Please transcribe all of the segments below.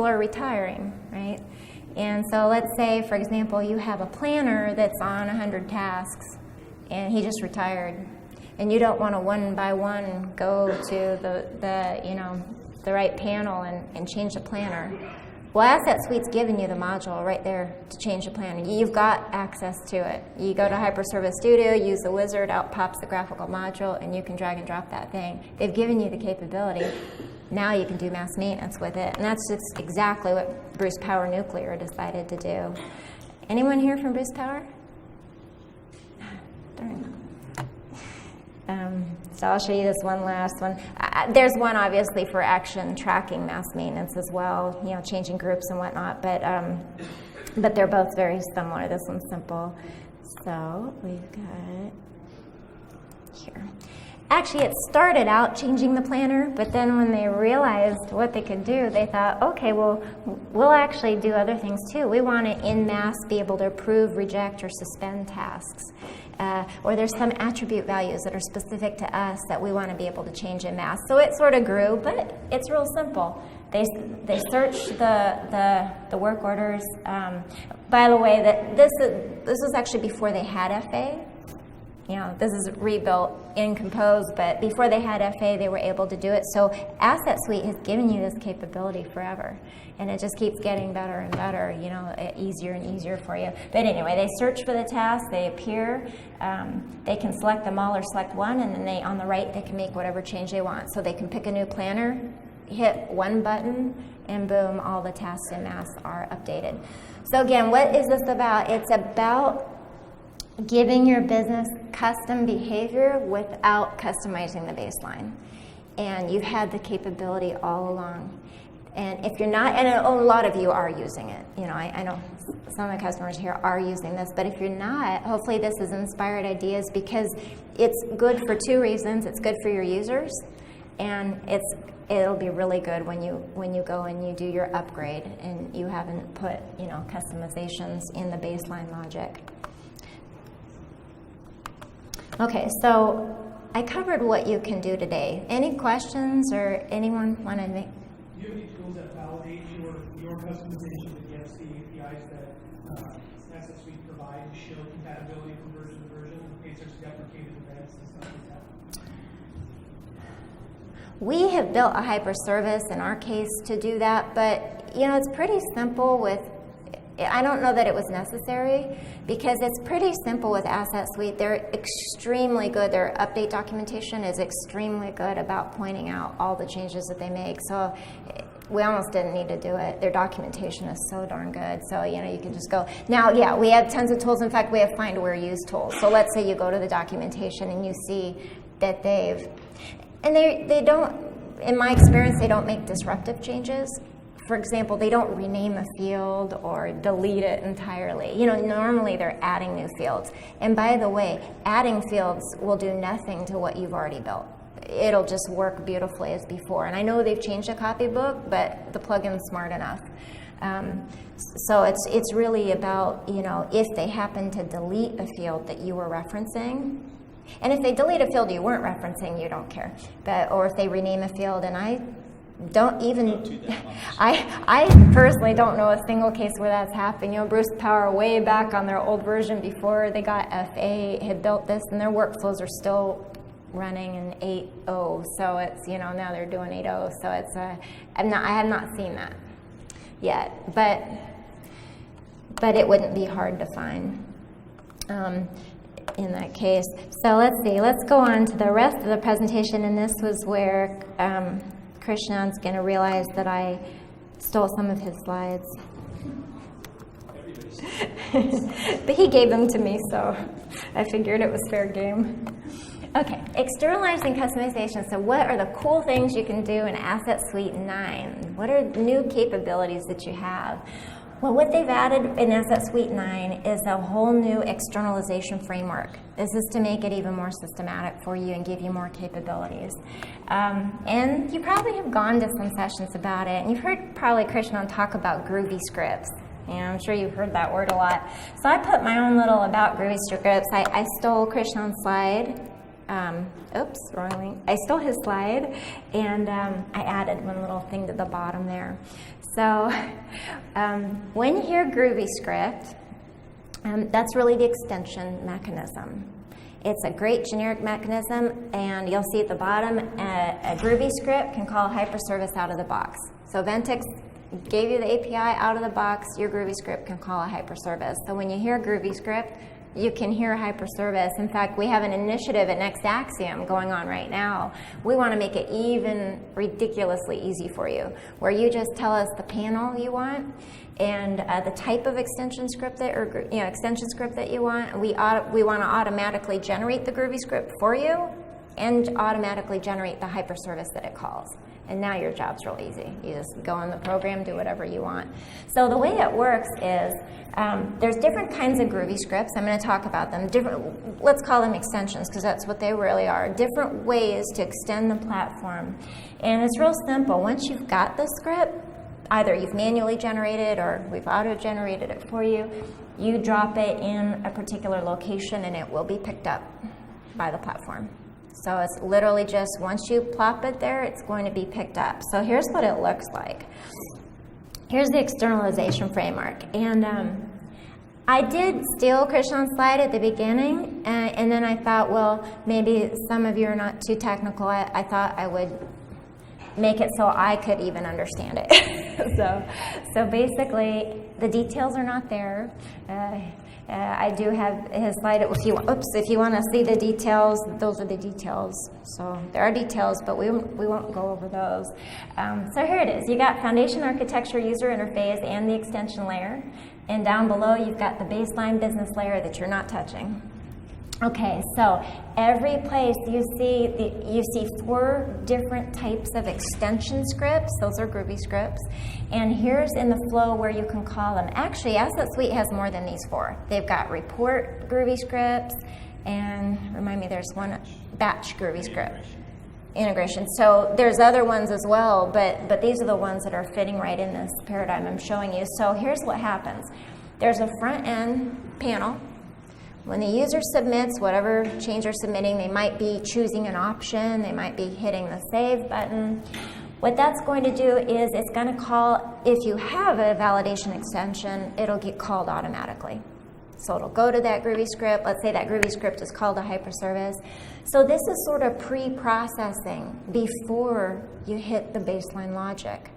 people are retiring, right? And so let's say, for example, you have a planner that's on 100 tasks, and he just retired, and you don't want to one by one go to the right panel and change the planner. Well, Asset Suite's giving you the module right there to change the planner. You've got access to it. You go to Hyperservice Studio, use the wizard, out pops the graphical module, and you can drag and drop that thing. They've given you the capability. Now you can do mass maintenance with it, and that's just exactly what Bruce Power Nuclear decided to do. Anyone here from Bruce Power? Darn. So I'll show you this one last one. There's one obviously for action tracking mass maintenance as well, changing groups and whatnot, but they're both very similar. This one's simple. So we've got here. Actually, it started out changing the planner, but then when they realized what they could do, they thought, okay, well, we'll actually do other things too. We want to en masse be able to approve, reject, or suspend tasks. Or there's some attribute values that are specific to us that we want to be able to change en masse. So it sort of grew, but it's real simple. They search the work orders. By the way, this was actually before they had FA. This is rebuilt in Compose, but before they had FA, they were able to do it. So Asset Suite has given you this capability forever, and it just keeps getting better and better, easier and easier for you. But anyway, they search for the tasks, they appear, they can select them all or select one, and then on the right, they can make whatever change they want. So they can pick a new planner, hit one button, and boom, all the tasks en masse are updated. So again, what is this about? It's about giving your business custom behavior without customizing the baseline. And you've had the capability all along. And if you're not, and a lot of you are using it. I know some of my customers here are using this, but if you're not, hopefully this has inspired ideas, because it's good for two reasons. It's good for your users, and it'll be really good when you go and you do your upgrade and you haven't put customizations in the baseline logic. Okay, so I covered what you can do today. Any questions, or anyone want to make? Do you have any tools that validate your customization against the APIs that Asset Suite provides, show compatibility from version to version, in case there's deprecated events and stuff like that? We have built a hyperservice in our case to do that, but it's pretty simple with. I don't know that it was necessary, because it's pretty simple with Asset Suite. They're extremely good. Their update documentation is extremely good about pointing out all the changes that they make. So we almost didn't need to do it. Their documentation is so darn good. So, you can just go. Now, yeah, we have tons of tools. In fact, we have find where use tools. So let's say you go to the documentation and you see that they don't, in my experience, they don't make disruptive changes. For example, they don't rename a field or delete it entirely. Normally they're adding new fields. And by the way, adding fields will do nothing to what you've already built. It'll just work beautifully as before. And I know they've changed the copybook, but the plugin's smart enough. So it's really about, if they happen to delete a field that you were referencing, and if they delete a field you weren't referencing, you don't care. Or if they rename a field, and I personally don't know a single case where that's happened. Bruce Power, way back on their old version before they got FA, had built this, and their workflows are still running in 8.0. So it's, now they're doing 8.0. So it's, I have not seen that yet, but it wouldn't be hard to find in that case. So let's see. Let's go on to the rest of the presentation, and this was where Krishnan's going to realize that I stole some of his slides. But he gave them to me, so I figured it was fair game. Okay, externalizing customization. So what are the cool things you can do in Asset Suite 9? What are new capabilities that you have? Well, what they've added in Asset Suite 9 is a whole new externalization framework. This is to make it even more systematic for you and give you more capabilities. And you probably have gone to some sessions about it, and you've heard probably Krishnan talk about Groovy scripts. I'm sure you've heard that word a lot. So I put my own little about Groovy scripts. I stole Krishnan's slide. Oops, wrong link. I stole his slide, and I added one little thing to the bottom there. So when you hear GroovyScript, that's really the extension mechanism. It's a great generic mechanism, and you'll see at the bottom, a GroovyScript can call a hyperservice out of the box. So Ventyx gave you the API out of the box, your GroovyScript can call a hyperservice. So when you hear GroovyScript, you can hear a hyperservice. In fact, we have an initiative at NextAxiom going on right now. We want to make it even ridiculously easy for you, where you just tell us the panel you want and the type of extension script that you want. We want to automatically generate the GroovyScript for you and automatically generate the hyperservice that it calls. And now your job's real easy. You just go in the program, do whatever you want. So the way it works is there's different kinds of GroovyScripts. I'm going to talk about them. Let's call them extensions, because that's what they really are. Different ways to extend the platform. And it's real simple. Once you've got the script, either you've manually generated or we've auto-generated it for you, you drop it in a particular location and it will be picked up by the platform. So it's literally just once you plop it there, it's going to be picked up. So here's what it looks like. Here's the externalization framework. And I did steal Krishan's slide at the beginning, and then I thought, well, maybe some of you are not too technical. I thought I would make it so I could even understand it. so basically, the details are not there. I do have his slide. If you want to see the details, those are the details. So there are details, but we won't go over those. So here it is. You got foundation architecture, user interface, and the extension layer. And down below, you've got the baseline business layer that you're not touching. Okay, so every place you see 4 different types of extension scripts. Those are GroovyScripts. And here's in the flow where you can call them. Actually, Asset Suite has more than these 4. They've got report GroovyScripts, and remind me, there's one batch GroovyScript integration. So there's other ones as well, but these are the ones that are fitting right in this paradigm I'm showing you. So here's what happens. There's a front end panel. When the user submits whatever change they're submitting, they might be choosing an option, they might be hitting the save button. What that's going to do is it's going to call, if you have a validation extension, it'll get called automatically. So it'll go to that GroovyScript. Let's say that GroovyScript is called a hyperservice. So this is sort of pre-processing before you hit the baseline logic.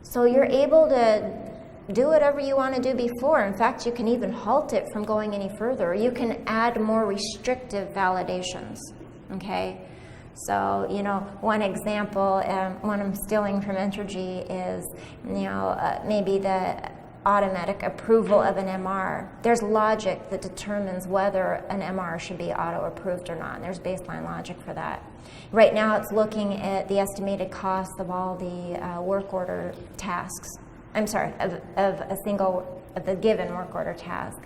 So you're able to do whatever you want to do before. In fact, you can even halt it from going any further. You can add more restrictive validations, okay? So, one example, one I'm stealing from Entergy is, maybe the automatic approval of an MR. There's logic that determines whether an MR should be auto-approved or not. And there's baseline logic for that. Right now, it's looking at the estimated cost of all the work order tasks. I'm sorry, of the given work order task.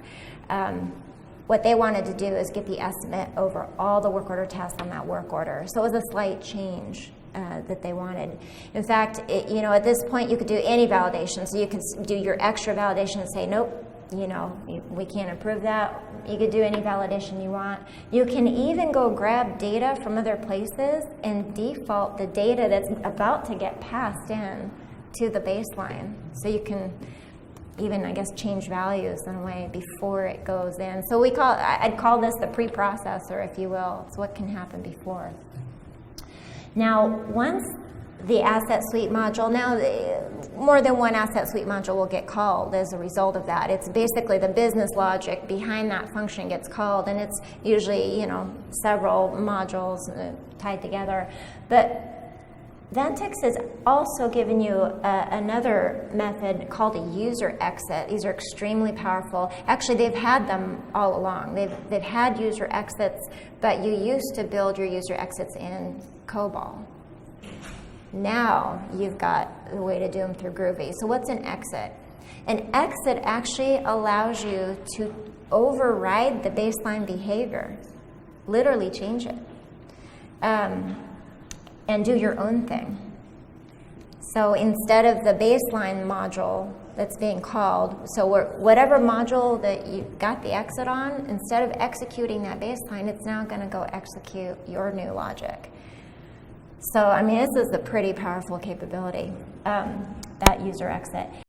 What they wanted to do is get the estimate over all the work order tasks on that work order. So it was a slight change that they wanted. In fact, at this point, you could do any validation. So you could do your extra validation and say, nope, we can't approve that. You could do any validation you want. You can even go grab data from other places and default the data that's about to get passed in to the baseline. So you can even, I guess, change values in a way before it goes in. So I'd call this the preprocessor, if you will. It's what can happen before. Now, once the Asset Suite module, more than one Asset Suite module will get called as a result of that. It's basically the business logic behind that function gets called, and it's usually, several modules tied together. But Ventyx has also given you another method called a user exit. These are extremely powerful. Actually, they've had them all along. They've had user exits, but you used to build your user exits in COBOL. Now you've got the way to do them through Groovy. So what's an exit? An exit actually allows you to override the baseline behavior, literally change it. And do your own thing. So instead of the baseline module that's being called, so whatever module that you got the exit on, instead of executing that baseline, it's now going to go execute your new logic. So, this is a pretty powerful capability. that user exit.